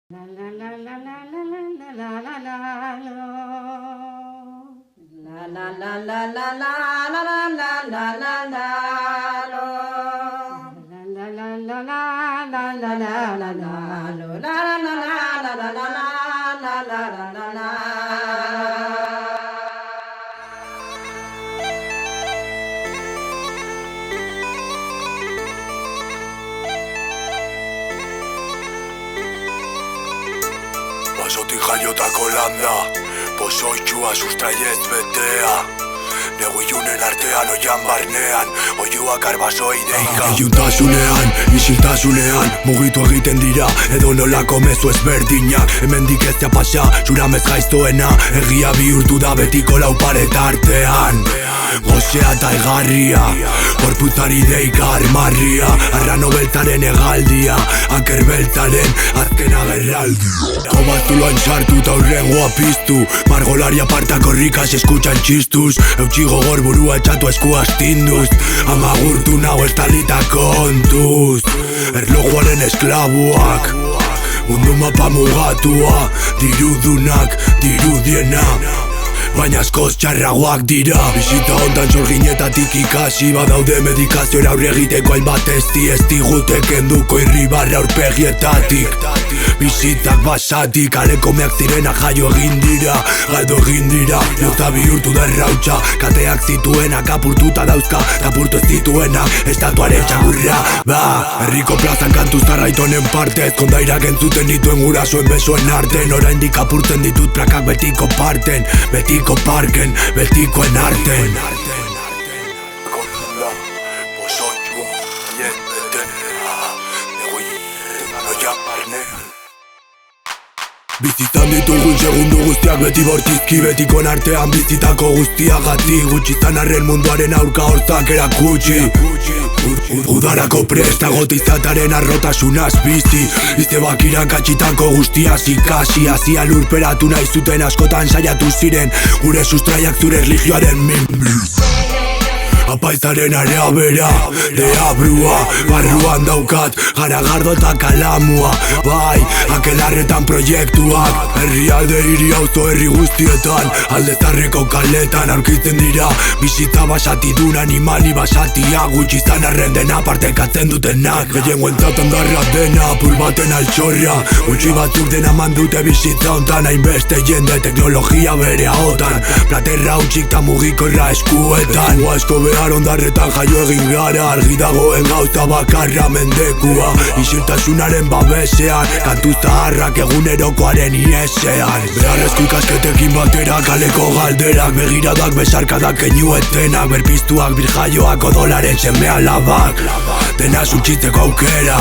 La la la la la la la la la la la. La la la la la la la la la la la la. La la la la la la la la la la. La la la la la la la la la la la. Basotik jaiotako landa, pozoitxua sustraiez betea. Negu ilunen artean, oian barnean, oiuak arbasoi deika. Iluntasunean, isiltasunean, mugitu egiten dira, edo nolako mezu ezberdinak. Hemendik ez da pasa, zuramez gaiztoena, egia bihurtu da betiko laupare tartean. Gozea eta egarria, gorputzari deika armarria, arrano beltzaren egaldia, anker beltzaren azken agerraldia. Kobazuloan sartu eta hurrengoa piztu, margolari apartako rikas eskutxan txistuz, eutxi gogor burua etxatu esku astinduz, amagurtu nago estalita kontuz. Erlojuaren esklabuak, mundu mapa mugatua, dirudunak, dirudiena, baina askoz txarragoak dira. Bizita hontan sorginetatik ikasi, badaude medikazioa aurre egiteko hainbat ez digute kenduko irribarra aurpegietatik. Bizitak basatik, aleko meak zirena jaio egin dira, galdo egin dira, jota bihurtu da errautxa. Kateak zituenak apurtuta dauzka, apurtu ez zituenak estatuaren txakurra. Herriko plazan kantuz tarraitonen partez, kondairak entzuten dituen gurasoen besoen arten. Oraindik apurtzen ditut prakak betiko parten, betiko parken, betikoen arten. Kolunda, pozoitxua, aiez betea, negu ilunen oian barnean. Bizitzan ditugun segundu guztiak beti bortizki, betikoen artean bizitako guztiagatik. Gutxizan arren munduaren aurka hortzak erakutsi, udarako prestagot izataren arrotasunaz bizi. Izebak irakatxitako guztiaz ikasi, azia lurperatu nahi zuten askotan saiatu ziren, gure sustraiak zure erlijioaren minbiz. Apaizaren arabera, deabrua, barruan daukat, garagardo eta kalamua. Bai, akelarretan proiektuak, herrialde hiri auzo herri guztietan, aldezarreko kaletan aurkitzen dira, bizitza basatidun animali basatia, gutxizan arren dena partekatzen dutenak. Gehiengoentzat ondarra dena, apur baten altxorra, gutxi batzuk dena mandute bizitza hontan, hainbeste jende teknologia bere ahotan, platerra utxik ta mugikorra eskuetan. Ondarretan jaio egin gara, argi dagoen gauza bakarra mendekua, isiltasunaren babesean, kantu zaharrak egunerokoaren iesean. Beharrezko ikasketekin batera kaleko galderak, begiradak besarkadak keinuetenak, berpiztuak birjaioak odolaren seme alabak, dena suntxitzeko aukera.